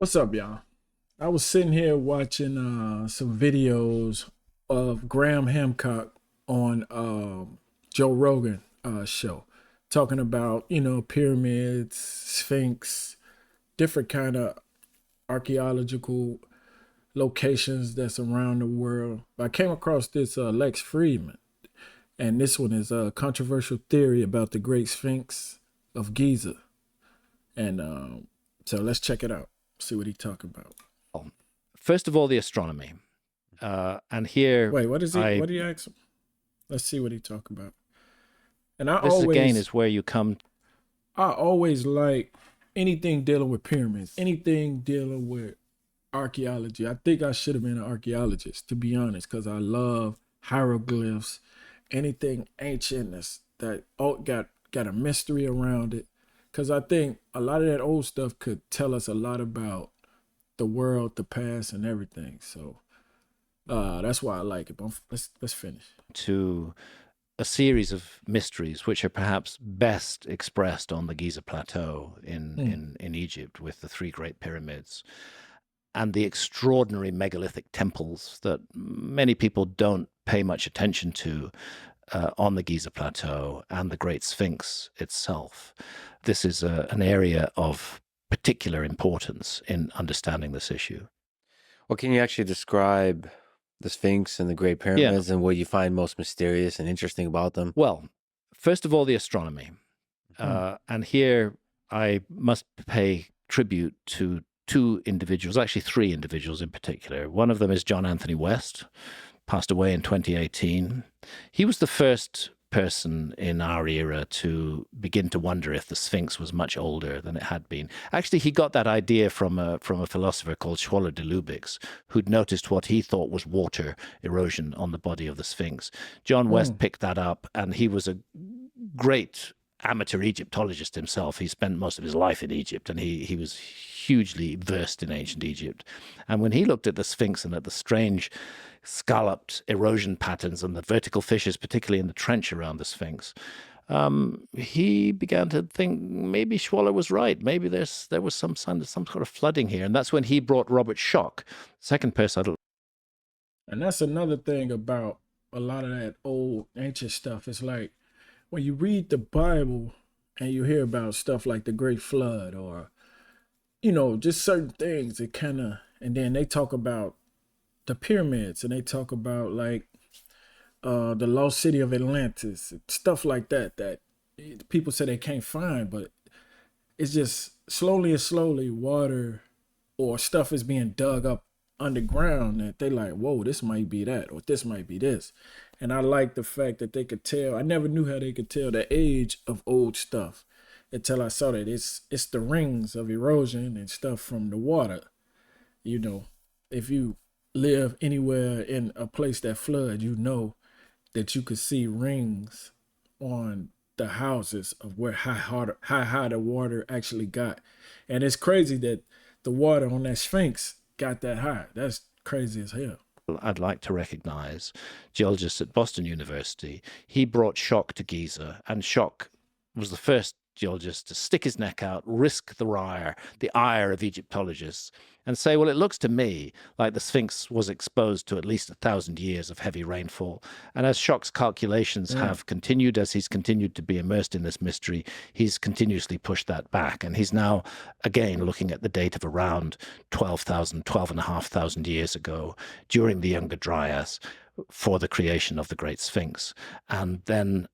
What's up, y'all? I was sitting here watching some videos of Graham Hancock on Joe Rogan show, talking about pyramids, Sphinx, different kind of archaeological locations that's around the world. I came across this Lex Fridman, and this one is a controversial theory about the Great Sphinx of Giza, and so let's check it out. See what he talking about. First of all, the astronomy. And here, Wait, what is he? What do you ask him? Let's see what he talk about. And this again is where you come. I always like anything dealing with pyramids, anything dealing with archaeology. I think I should have been an archaeologist, to be honest, because I love hieroglyphs, anything ancient that got a mystery around it. Because I think a lot of that old stuff could tell us a lot about the world, the past, and everything. So that's why I like it. But let's finish. To a series of mysteries which are perhaps best expressed on the Giza Plateau in Egypt, with the three great pyramids and the extraordinary megalithic temples that many people don't pay much attention to on the Giza Plateau, and the Great Sphinx itself. This is an area of particular importance in understanding this issue. Well, can you actually describe the Sphinx and the Great Pyramids and what you find most mysterious and interesting about them? Well, first of all, the astronomy. And here I must pay tribute to two individuals, actually three individuals in particular. One of them is John Anthony West, passed away in 2018. He was the first person in our era to begin to wonder if the Sphinx was much older than it had been. Actually, he got that idea from a philosopher called Schwaller de Lubicz, who'd noticed what he thought was water erosion on the body of the Sphinx. John West picked that up, and he was a great amateur Egyptologist himself. He spent most of his life in Egypt, and he was hugely versed in ancient Egypt. And when he looked at the Sphinx and at the strange scalloped erosion patterns and the vertical fissures, particularly in the trench around the Sphinx, he began to think maybe Schwaller was right. Maybe there was some sort of flooding here. And that's when he brought Robert Schoch, second person. And that's another thing about a lot of that old ancient stuff. It's like when you read the Bible and you hear about stuff like the Great Flood, or just certain things, and then they talk about the pyramids, and they talk about like the lost city of Atlantis, stuff like that people say they can't find, but it's just slowly and slowly water or stuff is being dug up underground that they like, whoa, this might be that, or this might be this. And I like the fact that they could tell. I never knew how they could tell the age of old stuff until I saw that it's the rings of erosion and stuff from the water. If you live anywhere in a place that floods, that you could see rings on the houses of where how high the water actually got. And it's crazy that the water on that Sphinx got that high. That's crazy as hell. I'd like to recognize geologists at Boston University. He brought Schoch to Giza, and Schoch was the first geologist to stick his neck out, risk the ire of Egyptologists, and say, well, it looks to me like the Sphinx was exposed to at least 1,000 years of heavy rainfall. And as Schoch's calculations have continued, as he's continued to be immersed in this mystery, he's continuously pushed that back. And he's now, again, looking at the date of around 12,500 years ago, during the Younger Dryas, for the creation of the Great Sphinx. And then,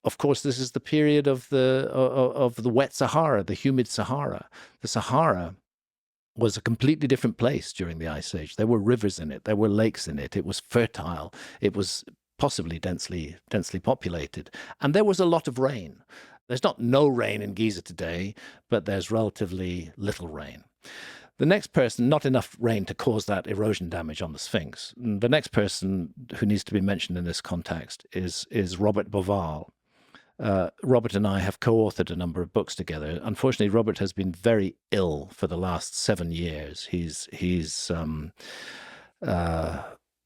of course, this is the period of the wet Sahara, the humid Sahara. The Sahara was a completely different place during the Ice Age. There were rivers in it. There were lakes in it. It was fertile. It was possibly densely populated. And there was a lot of rain. There's not no rain in Giza today, but there's relatively little rain. The next person, not enough rain to cause that erosion damage on the Sphinx. The next person who needs to be mentioned in this context is Robert Bauval. Robert and I have co-authored a number of books together. Unfortunately, Robert has been very ill for the last 7 years. He's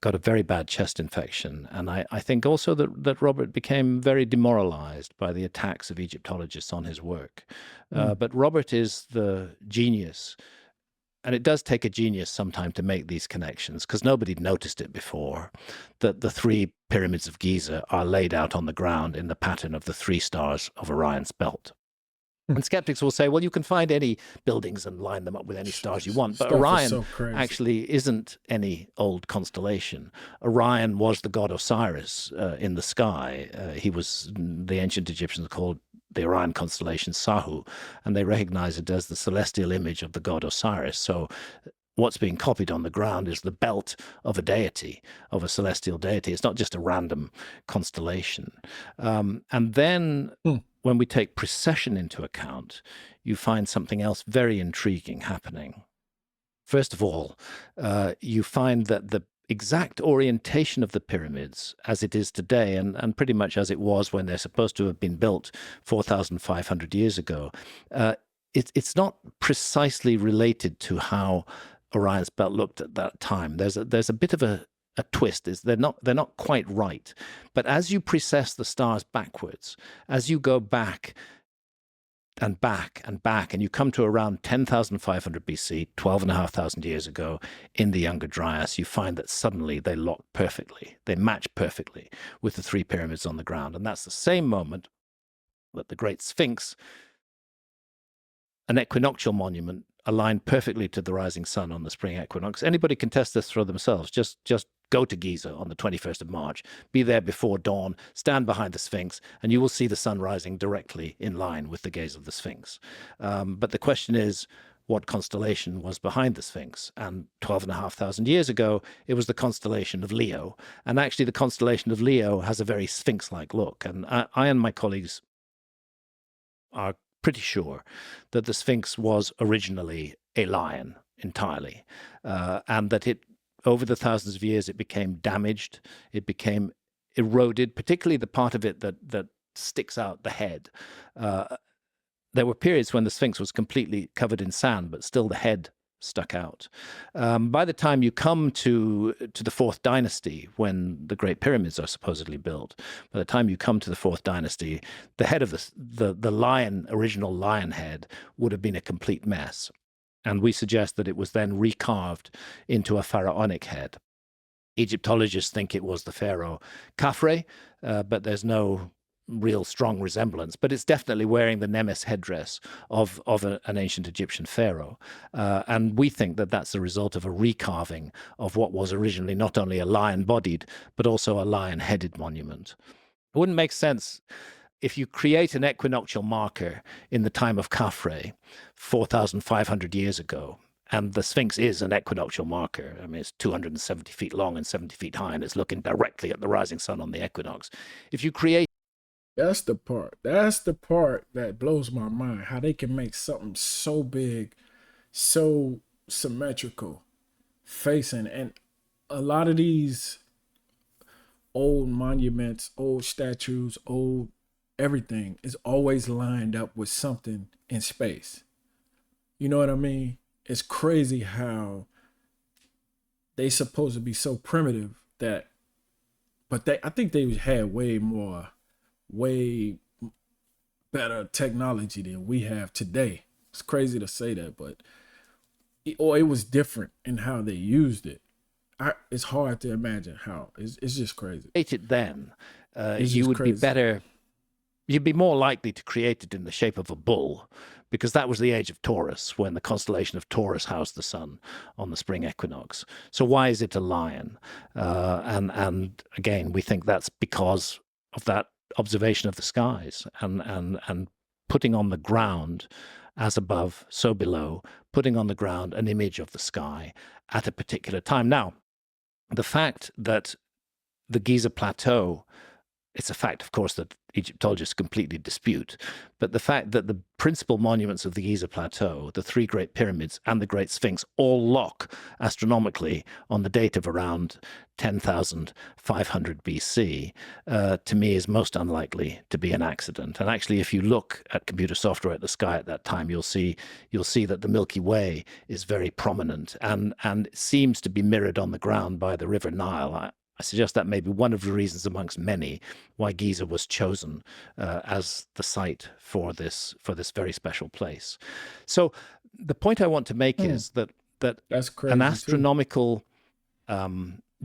got a very bad chest infection. And I think also that Robert became very demoralized by the attacks of Egyptologists on his work. But Robert is the genius and it does take a genius sometime to make these connections, because nobody'd noticed it before, that the 3 pyramids of Giza are laid out on the ground in the pattern of the 3 stars of Orion's belt. And skeptics will say, well, you can find any buildings and line them up with any stars you want. But Stuff is Orion so crazy. actually isn't any old constellation. Orion was the god Osiris in the sky. He was, the ancient Egyptians called the Orion constellation Sahu, and they recognize it as the celestial image of the god Osiris. So what's being copied on the ground is the belt of a deity, of a celestial deity. It's not just a random constellation. And then when we take precession into account, you find something else very intriguing happening. First of all, you find that the exact orientation of the pyramids as it is today, and pretty much as it was when they're supposed to have been built 4,500 years ago, it's not precisely related to how Orion's belt looked at that time. There's a bit of a twist. Is they're not quite right. But as you precess the stars backwards, as you go back and back and back, and you come to around 10,500 BC, 12,500 years ago, in the Younger Dryas, you find that suddenly they lock perfectly. They match perfectly with the 3 pyramids on the ground. And that's the same moment that the Great Sphinx, an equinoctial monument, aligned perfectly to the rising sun on the spring equinox. Anybody can test this for themselves. Just go to Giza on the 21st of March, be there before dawn, stand behind the Sphinx, and you will see the sun rising directly in line with the gaze of the Sphinx. But the question is, what constellation was behind the Sphinx? And 12,500 years ago, it was the constellation of Leo. And actually, the constellation of Leo has a very Sphinx-like look. And I and my colleagues are pretty sure that the Sphinx was originally a lion entirely, and that it, over the thousands of years, it became damaged, it became eroded, particularly the part of it that sticks out, the head. There were periods when the Sphinx was completely covered in sand, but still the head stuck out. By the time you come to the 4th dynasty, when the Great Pyramids are supposedly built, by the time you come to the 4th dynasty, the head of the lion, original lion head, would have been a complete mess. And we suggest that it was then recarved into a pharaonic head. Egyptologists think it was the pharaoh Khafre, but there's no real strong resemblance, but it's definitely wearing the Nemes headdress of an ancient Egyptian pharaoh. And we think that that's the result of a recarving of what was originally not only a lion-bodied, but also a lion-headed monument. It wouldn't make sense if you create an equinoctial marker in the time of Khafre, 4,500 years ago, and the Sphinx is an equinoctial marker. I mean, it's 270 feet long and 70 feet high, and it's looking directly at the rising sun on the equinox. If you create That's the part. That's the part that blows my mind. How they can make something so big, so symmetrical, facing, and a lot of these old monuments, old statues, old everything is always lined up with something in space. You know what I mean? It's crazy how they supposed to be so primitive that, but I think they had way better technology than we have today. It's crazy to say that, but it was different in how they used it. It's hard to imagine how. It's just crazy. It then, you would be better. You'd be more likely to create it in the shape of a bull, because that was the age of Taurus, when the constellation of Taurus housed the sun on the spring equinox. So why is it a lion? And again, we think that's because of that observation of the skies and putting on the ground, as above, so below, putting on the ground an image of the sky at a particular time. Now, the fact that the Giza Plateau, it's a fact, of course, that Egyptologists completely dispute, but the fact that the principal monuments of the Giza Plateau, the 3 Great Pyramids and the Great Sphinx, all lock astronomically on the date of around 10,500 BC, to me is most unlikely to be an accident. And actually, if you look at computer software at the sky at that time, you'll see that the Milky Way is very prominent and seems to be mirrored on the ground by the River Nile. I suggest that may be one of the reasons amongst many why Giza was chosen as the site for this very special place. So the point I want to make is that that That's an crazy too. astronomical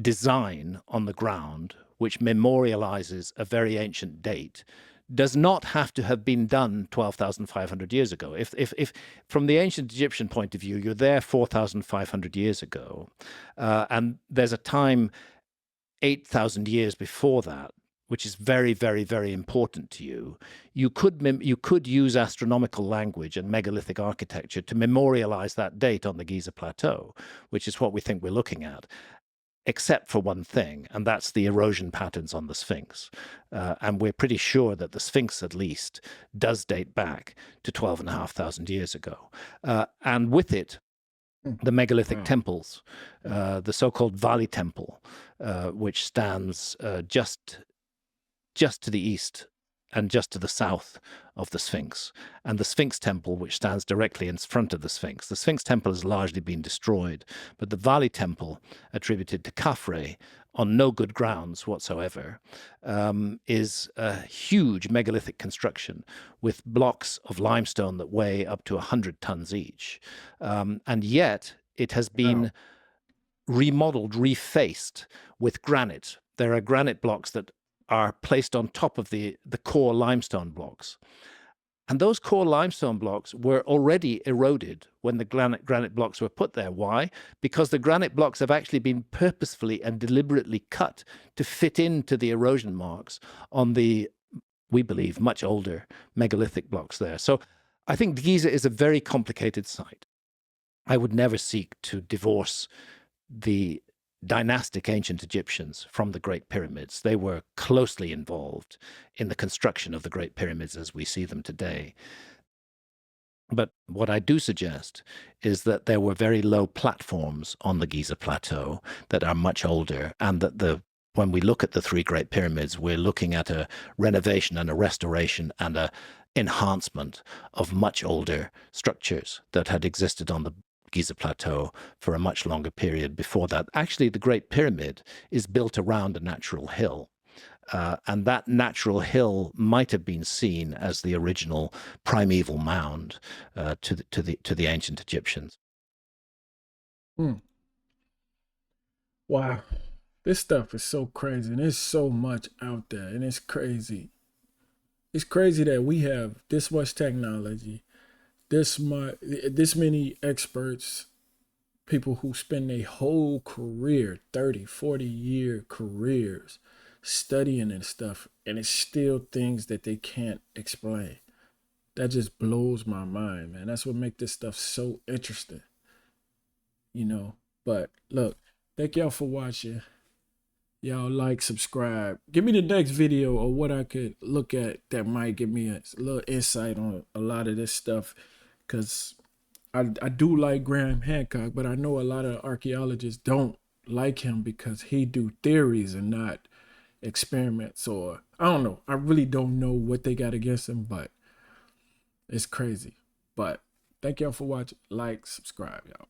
design on the ground, which memorializes a very ancient date, does not have to have been done 12,500 years ago. If from the ancient Egyptian point of view, you're there 4,500 years ago, and there's a time 8,000 years before that, which is very, very, very important to you, you could use astronomical language and megalithic architecture to memorialize that date on the Giza Plateau, which is what we think we're looking at, except for one thing, and that's the erosion patterns on the Sphinx. And we're pretty sure that the Sphinx, at least, does date back to 12,500 years ago. And with it, the megalithic temples, the so-called Valley Temple, which stands just to the east and just to the south of the Sphinx, and the Sphinx Temple, which stands directly in front of the Sphinx. The Sphinx Temple has largely been destroyed, but the Valley Temple, attributed to Khafre on no good grounds whatsoever, is a huge megalithic construction with blocks of limestone that weigh up to 100 tons each. And yet it has been remodeled, refaced with granite. There are granite blocks that are placed on top of the core limestone blocks. And those core limestone blocks were already eroded when the granite blocks were put there. Why? Because the granite blocks have actually been purposefully and deliberately cut to fit into the erosion marks on the, we believe, much older megalithic blocks there. So I think Giza is a very complicated site. I would never seek to divorce the dynastic ancient Egyptians from the Great Pyramids. They were closely involved in the construction of the Great Pyramids as we see them today. But what I do suggest is that there were very low platforms on the Giza Plateau that are much older, and that when we look at the three Great Pyramids, we're looking at a renovation and a restoration and a enhancement of much older structures that had existed on the Giza Plateau for a much longer period before that. Actually, the Great Pyramid is built around a natural hill. And that natural hill might have been seen as the original primeval mound to the ancient Egyptians. Wow. This stuff is so crazy, and there's so much out there, and it's crazy. It's crazy that we have this much technology, this many experts, people who spend their whole career, 30, 40-year careers, studying and stuff, and it's still things that they can't explain. That just blows my mind, man. That's what makes this stuff so interesting, you know. But look, thank y'all for watching. Y'all like, subscribe. Give me the next video or what I could look at that might give me a little insight on a lot of this stuff, because I do like Graham Hancock, but I know a lot of archaeologists don't like him because he do theories and not experiments, or I don't know. I really don't know what they got against him, but it's crazy. But thank y'all for watching. Like, subscribe, y'all.